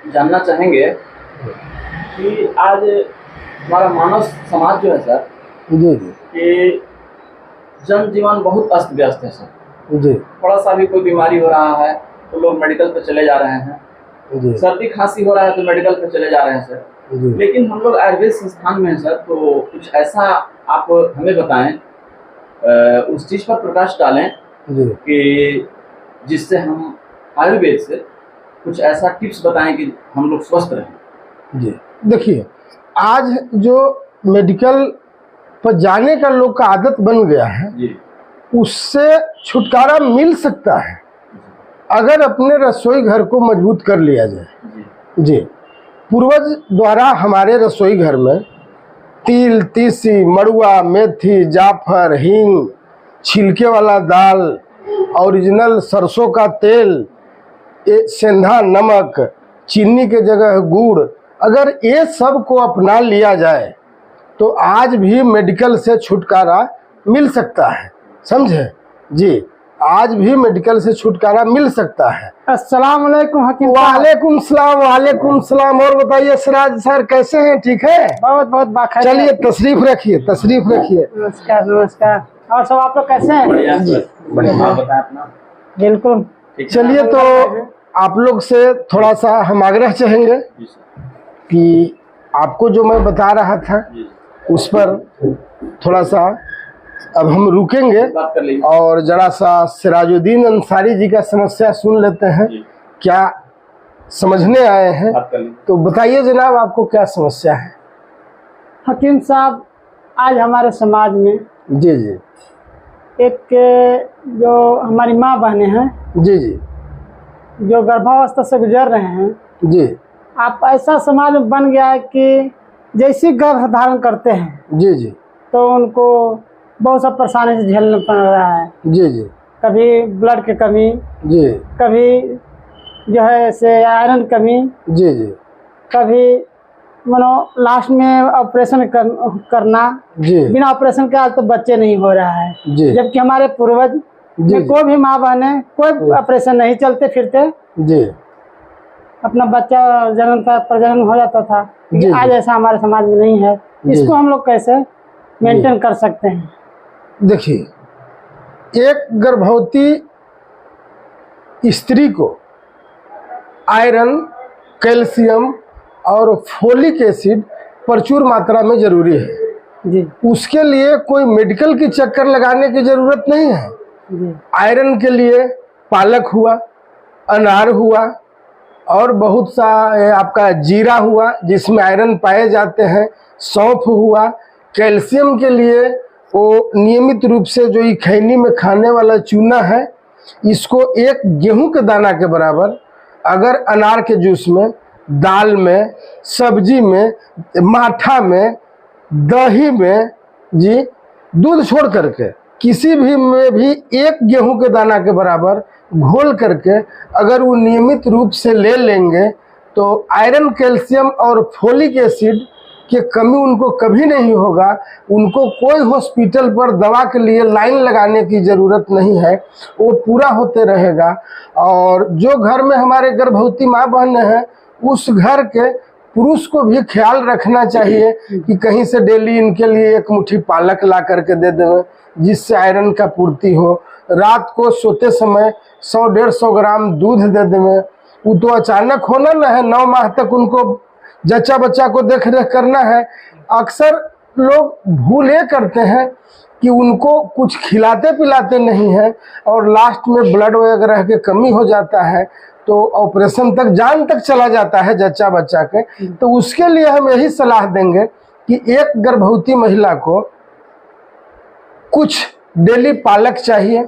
जानना चाहेंगे कि आज हमारा मानव समाज जो है सर, जी जी, कि जनजीवन बहुत अस्त व्यस्त है सर। जी थोड़ा सा भी कोई बीमारी हो रहा है तो लोग मेडिकल पे चले जा रहे हैं, जी, सर्दी खांसी हो रहा है तो मेडिकल पे चले जा रहे हैं सर। जी। लेकिन हम लोग आयुर्वेद संस्थान में हैं सर, तो कुछ ऐसा आप हमें बताएं, उस चीज़ पर प्रकाश डालें जी कि जिससे हम आयुर्वेद से कुछ ऐसा टिप्स बताएं कि हम लोग स्वस्थ रहें। जी, देखिए आज जो मेडिकल पर जाने का लोग का आदत बन गया है, जी उससे छुटकारा मिल सकता है अगर अपने रसोई घर को मजबूत कर लिया जाए। जी जी, पूर्वज द्वारा हमारे रसोई घर में तिल, तीसी, मड़ुआ, मेथी, जाफर, हींग, छिलके वाला दाल, ओरिजिनल सरसों का तेल, सेंधा नमक, चीनी के जगह गुड़, अगर ये सब को अपना लिया जाए तो आज भी मेडिकल से छुटकारा मिल सकता है। समझे जी, आज भी मेडिकल से छुटकारा मिल सकता है। अस्सलाम वालेकुम हकीम साहब। वालेकुम सलाम, वालेकुम सलाम। और बताइए सिराज सर, कैसे हैं? ठीक है? बहुत बहुत बाखैर। चलिए तशरीफ रखिए, तशरीफ रखिए। नमस्कार नमस्कार। और सब आप लोग कैसे हैं? बढ़िया सर, बढ़िया। आप बताएं अपना। बिल्कुल। चलिए तो आप लोग से थोड़ा सा हम आग्रह चाहेंगे जी सर। कि आपको जो मैं बता रहा था जी उस पर थोड़ा सा अब हम रुकेंगे बात कर लीजिए। और जरा सा सिराजुद्दीन अंसारी जी का समस्या सुन लेते हैं, जी क्या समझने आए हैं। बात कर लीजिए। तो बताइए जनाब, आपको क्या समस्या है? हकीम साहब, आज हमारे समाज में जी जी, एक जो हमारी माँ बहनें हैं जी जी, जो गर्भावस्था से गुजर रहे हैं, जी आप ऐसा समाज बन गया है कि जैसे गर्भ धारण करते हैं जी, जी तो उनको बहुत सा परेशानी से झेलना पड़ रहा है। जी, जी कभी ब्लड की कमी, जी, कभी जो है ऐसे आयरन कमी, जी जी, कभी मानो लास्ट में ऑपरेशन करना, जी बिना ऑपरेशन के आज तो बच्चे नहीं हो रहा है। जी, जबकि हमारे पूर्वज जी में कोई भी माँ बहने कोई ऑपरेशन नहीं, चलते फिरते जी, अपना बच्चा जन्म था, प्रजनन हो जाता था। जी, आज जी। ऐसा हमारे समाज में नहीं है। इसको हम लोग कैसे मेंटेन कर सकते हैं? देखिए, एक गर्भवती स्त्री को आयरन, कैल्शियम और फोलिक एसिड प्रचुर मात्रा में जरूरी है। जी उसके लिए कोई मेडिकल की चक्कर लगाने की जरूरत नहीं है। जी आयरन के लिए पालक हुआ, अनार हुआ और बहुत सा आपका जीरा हुआ जिसमें आयरन पाए जाते हैं, सौंफ हुआ। कैल्शियम के लिए वो नियमित रूप से जो ये खैनी में खाने वाला चूना है, इसको एक गेहूं के दाना के बराबर अगर अनार के जूस में, दाल में, सब्जी में, माठा में, दही में, जी दूध छोड़ करके किसी भी में भी एक गेहूं के दाना के बराबर घोल करके अगर वो नियमित रूप से ले लेंगे तो आयरन, कैल्शियम और फोलिक एसिड की कमी उनको कभी नहीं होगा। उनको कोई हॉस्पिटल पर दवा के लिए लाइन लगाने की ज़रूरत नहीं है, वो पूरा होते रहेगा। और जो घर में हमारे गर्भवती माँ बहन हैं, उस घर के पुरुष को भी ख्याल रखना चाहिए कि कहीं से डेली इनके लिए एक मुट्ठी पालक ला करके दे दें जिससे आयरन का पूर्ति हो। रात को सोते समय 100-150 ग्राम दूध दे दें। वो तो अचानक होना न है, 9 माह तक उनको जच्चा बच्चा को देख रेख करना है। अक्सर लोग भूल ये करते हैं कि उनको कुछ खिलाते पिलाते नहीं है और लास्ट में ब्लड वगैरह की कमी हो जाता है तो ऑपरेशन तक, जान तक चला जाता है जच्चा बच्चा के। तो उसके लिए हम यही सलाह देंगे कि एक गर्भवती महिला को कुछ डेली पालक चाहिए,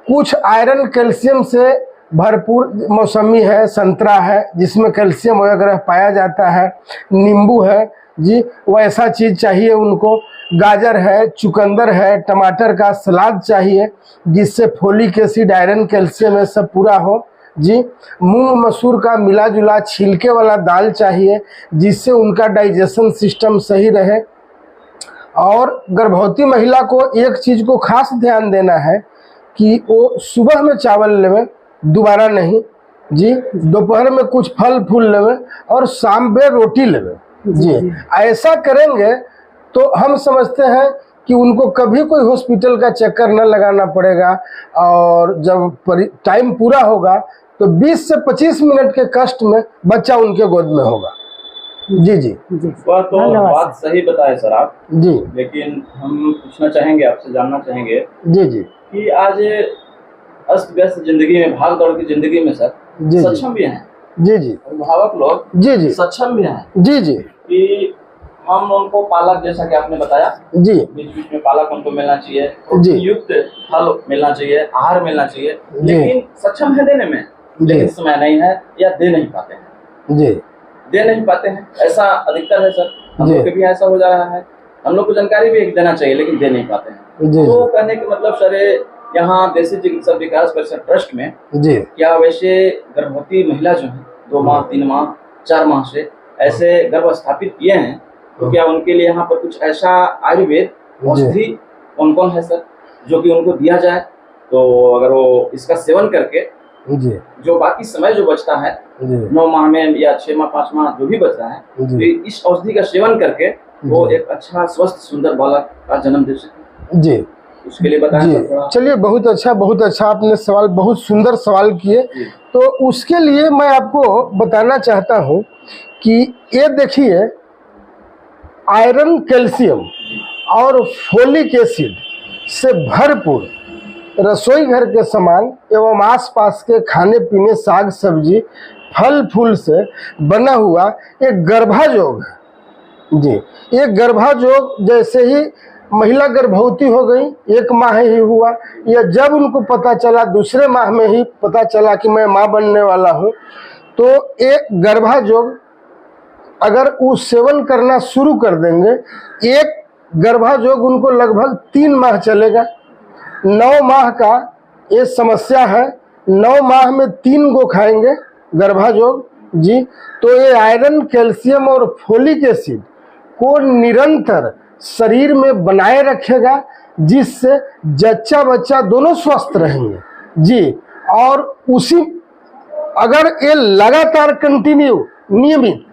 कुछ आयरन कैल्शियम से भरपूर मौसमी है, संतरा है जिसमें कैल्शियम वगैरह पाया जाता है, नींबू है जी, वैसा चीज़ चाहिए उनको। गाजर है, चुकंदर है, टमाटर का सलाद चाहिए जिससे फोलिक एसिड, आयरन, कैल्शियम ये सब पूरा हो जी। मूंग मसूर का मिला जुला छिलके वाला दाल चाहिए जिससे उनका डाइजेशन सिस्टम सही रहे। और गर्भवती महिला को एक चीज़ को खास ध्यान देना है कि वो सुबह में चावल लेवे, दोबारा नहीं। जी, दोपहर में कुछ फल फूल लेवे और शाम में रोटी लेवे जी। ऐसा करेंगे तो हम समझते हैं कि उनको कभी कोई हॉस्पिटल का चक्कर न लगाना पड़ेगा, और जब टाइम पूरा होगा तो 20 से 25 मिनट के कष्ट में बच्चा उनके गोद में होगा। जी जी वह तो बात सही बताए सर आप जी। लेकिन हम पूछना चाहेंगे, आपसे जानना चाहेंगे जी जी कि आज अस्त व्यस्त जिंदगी में, भाग दौड़ की जिंदगी में सर जी सक्षम भी हैं, जी जी अभिभावक लोग जी जी सक्षम भी हैं जी जी कि हम उनको पालक, जैसा कि आपने बताया, जी बीच बीच में पालक उनको मिलना चाहिए, जी युक्त फल मिलना चाहिए, आहार मिलना चाहिए, जी। लेकिन सक्षम है देने में, लेकिन समय नहीं है या दे नहीं पाते हैं, जी दे नहीं पाते हैं। ऐसा अधिकतर है सर, हम जी। लोग के भी ऐसा हो जा रहा है। हम लोग को जानकारी भी देना चाहिए लेकिन दे नहीं पाते हैं। जी तो कहने का मतलब सर, यहाँ देसी चिकित्सा विकास परिषद ट्रस्ट में जी क्या वैसे गर्भवती महिला जो है 2 माह 3 माह 4 माह से ऐसे गर्भ स्थापित किए हैं, तो क्या उनके लिए यहाँ पर कुछ ऐसा आयुर्वेद औषधि कौन कौन है सर जो कि उनको दिया जाए, तो अगर वो इसका सेवन करके जी जो बाकी समय जो बचता है जी 9 माह में या 6 माह 5 माह जो भी बच रहा है, जी। तो इस औषधि का सेवन करके वो एक अच्छा स्वस्थ सुंदर बालक का जन्म दे सके, जी उसके लिए बताएं जी। सर थोड़ा। चलिए, बहुत अच्छा आपने सवाल, बहुत सुंदर सवाल किए। तो उसके लिए मैं आपको बताना चाहता हूँ कि ये देखिए, आयरन, कैल्शियम और फोलिक एसिड से भरपूर रसोई घर के सामान एवं आसपास के खाने पीने, साग सब्जी, फल फूल से बना हुआ एक गर्भाजोग है जी। ये गर्भाजोग जैसे ही महिला गर्भवती हो गई, 1 माह ही हुआ, या जब उनको पता चला, दूसरे माह में ही पता चला कि मैं माँ बनने वाला हूँ, तो एक गर्भाजोग अगर वो सेवन करना शुरू कर देंगे, एक गर्भाजोग उनको लगभग 3 माह चलेगा। 9 माह का ये समस्या है, 9 माह में 3 को खाएंगे गर्भाजोग जी। तो ये आयरन, कैल्शियम और फोलिक एसिड को निरंतर शरीर में बनाए रखेगा, जिससे जच्चा बच्चा दोनों स्वस्थ रहेंगे जी। और उसी अगर ये लगातार कंटिन्यू नियमित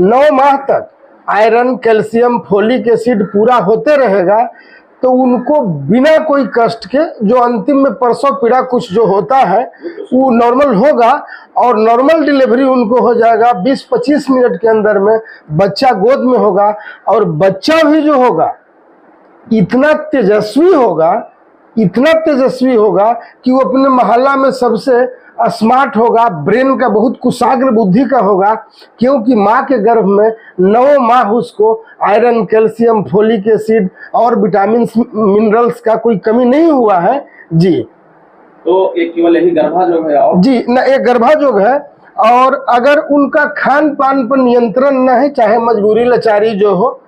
9 माह तक आयरन, कैल्शियम, फोलिक एसिड पूरा होते रहेगा, तो उनको बिना कोई कष्ट के, जो अंतिम में प्रसव पीड़ा कुछ जो होता है वो नॉर्मल होगा, और नॉर्मल डिलीवरी उनको हो जाएगा। 20-25 मिनट के अंदर में बच्चा गोद में होगा, और बच्चा भी जो होगा इतना तेजस्वी होगा, इतना तेजस्वी होगा कि वो अपने मोहल्ला में सबसे स्मार्ट होगा, ब्रेन का बहुत कुशाग्र बुद्धि का होगा, क्योंकि माँ के गर्भ में 9 माह उसको आयरन, कैल्शियम, फोलिक एसिड और विटामिन मिनरल्स का कोई कमी नहीं हुआ है जी। तो एक केवल यही गर्भाजोग है और जी न, एक गर्भाजोग है। और अगर उनका खान पान पर नियंत्रण न है, चाहे मजबूरी लाचारी जो हो,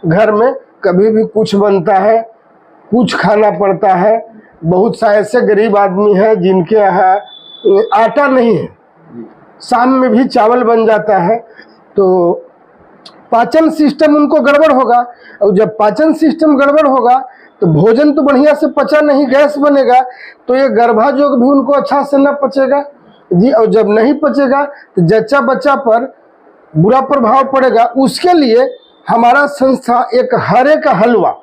घर में कभी भी कुछ बनता है, कुछ खाना पड़ता है। बहुत सा ऐसे गरीब आदमी है जिनके यहाँ आटा नहीं है, शाम में भी चावल बन जाता है, तो पाचन सिस्टम उनको गड़बड़ होगा, और जब पाचन सिस्टम गड़बड़ होगा तो भोजन तो बढ़िया से पचा नहीं, गैस बनेगा, तो ये गर्भाजोग भी उनको अच्छा से न पचेगा जी। और जब नहीं पचेगा तो जच्चा बच्चा पर बुरा प्रभाव पड़ेगा। उसके लिए हमारा संस्था एक हरे का हलवा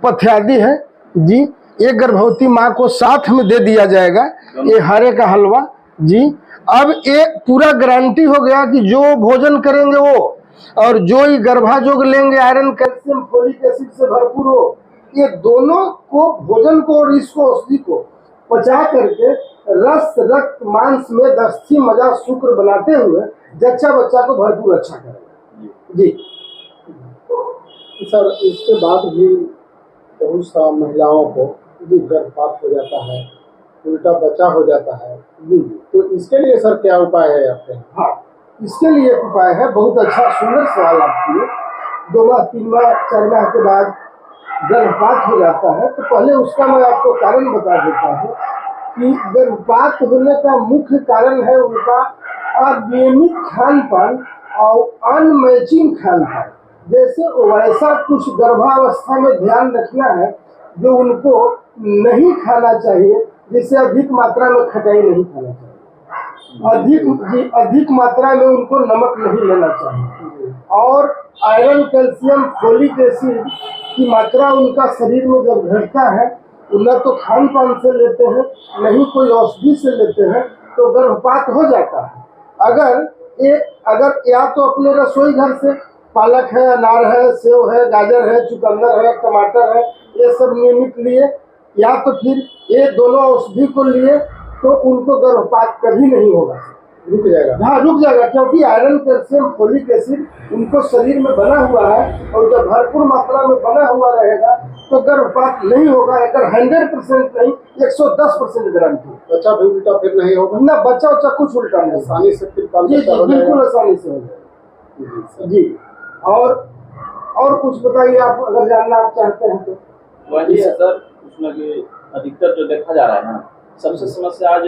पथ्यादी है जी, एक गर्भवती माँ को साथ में दे दिया जाएगा ये हरे का हलवा जी। अब ये पूरा गारंटी हो गया कि जो भोजन करेंगे वो, और जो ही गर्भाजोग लेंगे आयरन, कैल्शियम, फोलिक एसिड से भरपूर हो, ये दोनों को, भोजन को और इसको, औषधि को पचा करके रस, रक्त, मांस में दस्थी, मजा, शुक्र बनाते हुए जच्चा बच्चा को भरपूर अच्छा करेगा जी। सर, इसके बाद भी बहुत सा महिलाओं को भी गर्भपात हो जाता है, उल्टा बच्चा हो जाता है जी। तो इसके लिए सर क्या उपाय है आपके? हाँ, इसके लिए एक उपाय है। बहुत अच्छा सुंदर सवाल आप किए। 2 माह 3 माह 4 माह के बाद गर्भपात हो जाता है, तो पहले उसका मैं आपको कारण बता देता हूँ कि गर्भपात होने का मुख्य कारण है उनका अनियमित खान पान और अनमैचिंग खान पान। जैसे वैसा कुछ गर्भावस्था में ध्यान रखना है जो उनको नहीं खाना चाहिए, जिससे अधिक मात्रा में खटाई नहीं खाना चाहिए अधिक मात्रा में उनको नमक नहीं लेना चाहिए। और आयरन, कैल्शियम, फोलिक एसिड की मात्रा उनका शरीर में जब घटता है, न तो खान पान से लेते हैं, नहीं कोई औषधि से लेते हैं, तो गर्भपात हो जाता है। अगर या तो अपने रसोई घर से पालक है, अनार है, सेव है, गाजर है, चुकंदर है, टमाटर है, ये सब नियमित लिए, या तो फिर ये दोनों औषधि को लिए, तो उनको गर्भपात कभी नहीं होगा, रुक जाएगा। हाँ, रुक जाएगा, क्योंकि आयरन, कैल्शियम, फोलिक एसिड उनको शरीर में बना हुआ है, और जब भरपूर मात्रा में बना हुआ रहेगा तो गर्भपात नहीं होगा। अगर 100% नहीं, 110% गारंटी। बच्चा भी उल्टा फिर नहीं होगा ना, बच्चा उच्चा कुछ उल्टा नहीं, आसानी से फिर जी बिल्कुल आसानी से हो जाएगा जी। और कुछ बताइए आप, अगर जानना आप चाहते हैं तो। वही है सर, उसमें कि अधिकतर जो देखा जा रहा है ना, सबसे समस्या आज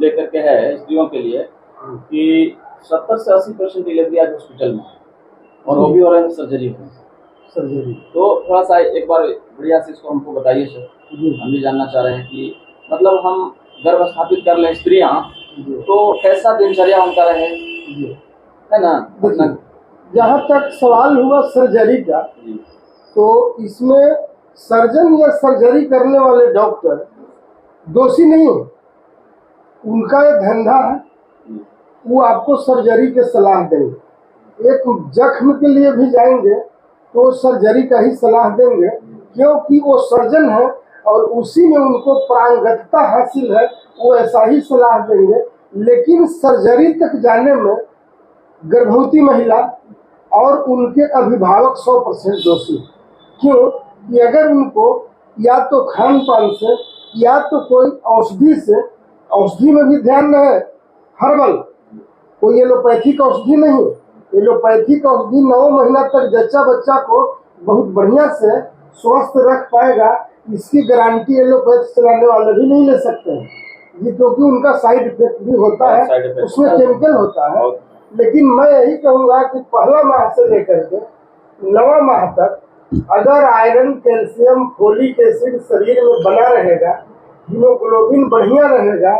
लेकर के है स्त्रियों के लिए कि 70 से 80% डिलीवरी आज हॉस्पिटल में है, और वो भी हो रहा है सर्जरी में। तो थोड़ा सा एक बार बढ़िया से इसको हमको बताइए सर, हम भी जानना चाह रहे हैं कि मतलब हम गर्भ स्थापित कर लें स्त्रियाँ, तो कैसा दिनचर्या उनका रहे, है ना। जहाँ तक सवाल हुआ सर्जरी का, तो इसमें सर्जन या सर्जरी करने वाले डॉक्टर दोषी नहीं है, उनका ये धंधा है, वो आपको सर्जरी के सलाह देंगे। एक जख्म के लिए भी जाएंगे तो सर्जरी का ही सलाह देंगे, क्योंकि वो सर्जन है और उसी में उनको पारंगतता हासिल है, वो ऐसा ही सलाह देंगे। लेकिन सर्जरी तक जाने में गर्भवती महिला और उनके अभिभावक 100% दोषी। क्यों कि अगर उनको या तो खान पान से या तो कोई औषधि से, औषधि में भी ध्यान रहे, हर्बल, कोई एलोपैथिक औषधि नहीं, एलोपैथिक औषधि 9 महीना तक जच्चा बच्चा को बहुत बढ़िया से स्वस्थ रख पाएगा, इसकी गारंटी एलोपैथ चलाने वाले भी नहीं ले सकते हैं जी, क्योंकि उनका साइड इफेक्ट भी होता है, उसमें केमिकल होता है। लेकिन मैं यही कहूँगा कि पहला माह से लेकर के 9वां माह तक अगर आयरन, कैल्शियम, फोलिक एसिड शरीर में बना रहेगा, हीमोग्लोबिन बढ़िया रहेगा,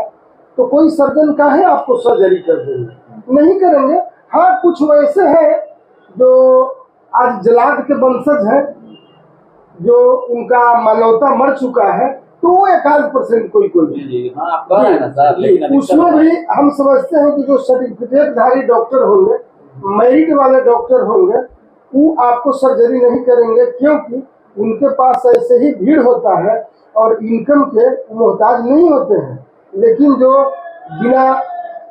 तो कोई सर्जन काहे आपको सर्जरी कर देंगे, नहीं करेंगे। हाँ, कुछ वैसे हैं जो आज जलाद के वंशज हैं, जो उनका मानवता मर चुका है, तो वो 1% कोई उसमें भी हम समझते हैं कि जो सर्टिफिकेट धारी डॉक्टर होंगे, मेरिट वाले डॉक्टर होंगे, वो आपको सर्जरी नहीं करेंगे, क्योंकि उनके पास ऐसे ही भीड़ होता है और इनकम के मोहताज नहीं होते हैं। लेकिन जो बिना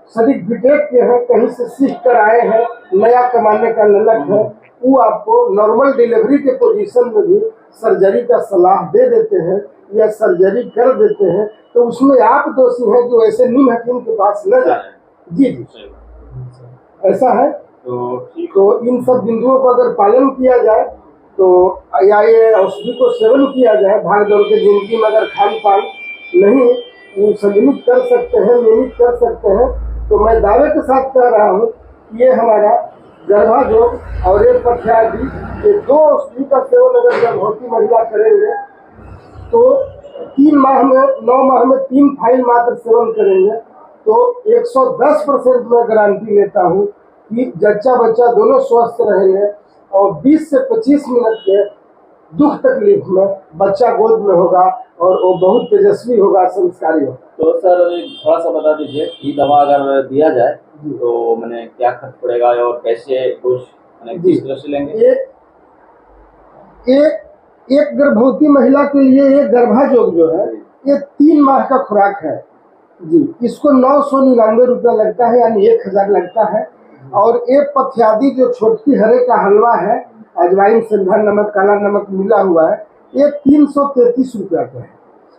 सर्टिफिकेट के हैं, कहीं से सीख कर आए हैं, नया कमाने का ललक है, वो आपको नॉर्मल डिलीवरी के पोजीशन में भी सर्जरी का सलाह दे देते हैं या सर्जरी कर देते हैं। तो उसमें आप दोषी हैं कि वैसे नीम हकीम के पास न जाए। जी, ऐसा है। तो इन सब बिंदुओं को अगर पालन किया जाए, तो या ये औषधि को सेवन किया जाए, भाग दौड़ के जिंदगी में अगर खान पान नहीं संयमित कर सकते हैं, नियमित कर सकते हैं, तो मैं दावे के साथ कह रहा हूँ कि ये हमारा गर्भाजोग और एक पथ्यादि, ये 2 औषधि का सेवन अगर गर्भवती महिला करेंगे तो 3 माह में, 9 माह में 3 फाइल मात्र सेवन करेंगे, तो 110% मैं गारंटी लेता हूँ कि जच्चा बच्चा दोनों स्वस्थ रहेंगे और 20 से 25 मिनट के दुख तकलीफ में बच्चा गोद में होगा और वो बहुत तेजस्वी होगा, संस्कारी होगा। तो सर थोड़ा सा बता दीजिए, ये दवा अगर दिया जाए तो मैंने क्या खर्च पड़ेगा और कैसे कुछ किस तरह से लेंगे? एक गर्भवती महिला के लिए ये गर्भाजोग जो है, ये 3 माह का खुराक है जी। इसको 999 रुपया लगता है, यानी 1000 लगता है। और एक पथ्यादि जो छोटकी हरे का हलवा है, अजवाइन, सिंधा नमक, काला नमक मिला हुआ है, ये 333 रुपया का है,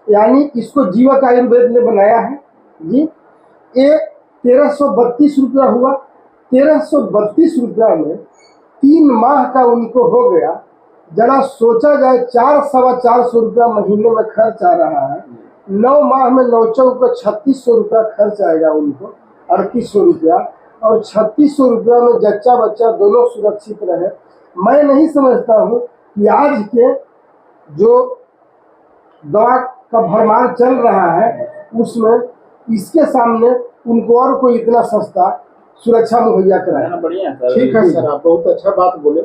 यानी इसको जीवक आयुर्वेद ने बनाया है जी। ये 1332 रुपया हुआ। 1332 रुपया में 3 माह का उनको हो गया। जरा सोचा जाए, 400-450 रुपया महीने में खर्च आ रहा है, 9 माह में 9 चौक 3600 रुपया खर्च आएगा उनको, 3800 रुपया, और 3600 रुपया में जच्चा बच्चा दोनों सुरक्षित रहे। मैं नहीं समझता हूँ कि आज के जो दवा का भरमार चल रहा है उसमें इसके सामने उनको और कोई इतना सस्ता सुरक्षा मुहैया कराए। बढ़िया है सर। ठीक है सर, आप बहुत अच्छा बात बोले।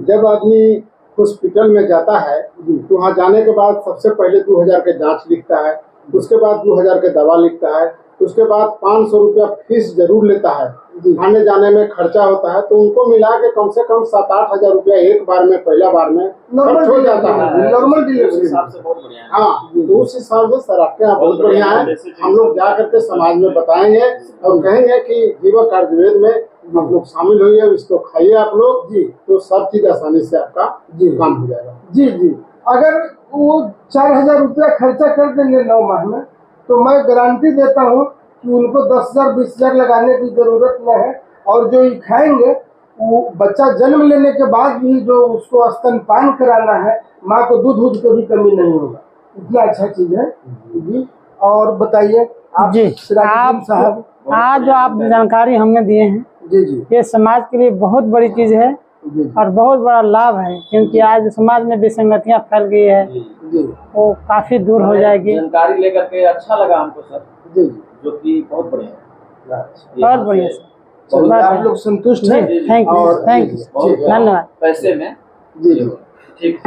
जब आदमी हॉस्पिटल में जाता है तो वहाँ जाने के बाद सबसे पहले 2000 के जांच लिखता है, उसके बाद 2000 के दवा लिखता है, उसके बाद 500 रुपया फीस जरूर लेता है, आने जाने में खर्चा होता है। तो उनको मिला के कम से कम 7-8 हजार रुपया एक बार में, पहला बार में खर्च हो जाता है, नॉर्मल डिलीवरी हिसाब से बहुत बढ़िया है। हाँ, तो उस हिसाब से सर आपके यहाँ बहुत बढ़िया है। हम लोग जा करके समाज में बताएंगे और कहेंगे कि जीवक आयुर्वेद में आप लोग शामिल होइए, इसको खाइए आप लोग जी, तो सब चीज आसानी से आपका काम हो जाएगा। जी जी, अगर वो 4000 रुपया खर्चा कर देंगे 9 माह में, तो मैं गारंटी देता हूँ कि उनको 10,000 20,000 लगाने की जरूरत न है। और जो ये खाएंगे वो बच्चा जन्म लेने के बाद भी जो उसको स्तनपान कराना है, माँ को दूध की भी कमी नहीं होगा। इतना अच्छा चीज है जी। और बताइए आप जी, सिराजुद्दीन साहब। आज जो आप जानकारी हमने दिए हैं, जी जी ये समाज के लिए बहुत बड़ी चीज है जी और बहुत बड़ा लाभ है, क्योंकि आज समाज में विसंगतियां फैल गई है, जी वो काफी दूर हो जाएगी। जानकारी लेकर के अच्छा लगा हमको सर, जी जो कि बहुत बढ़िया है। बहुत बढ़िया सर, चलिए, आप लोग संतुष्ट हैं? थैंक यू, और थैंक यू, बहुत धन्यवाद। पैसे में जी जी ठीक।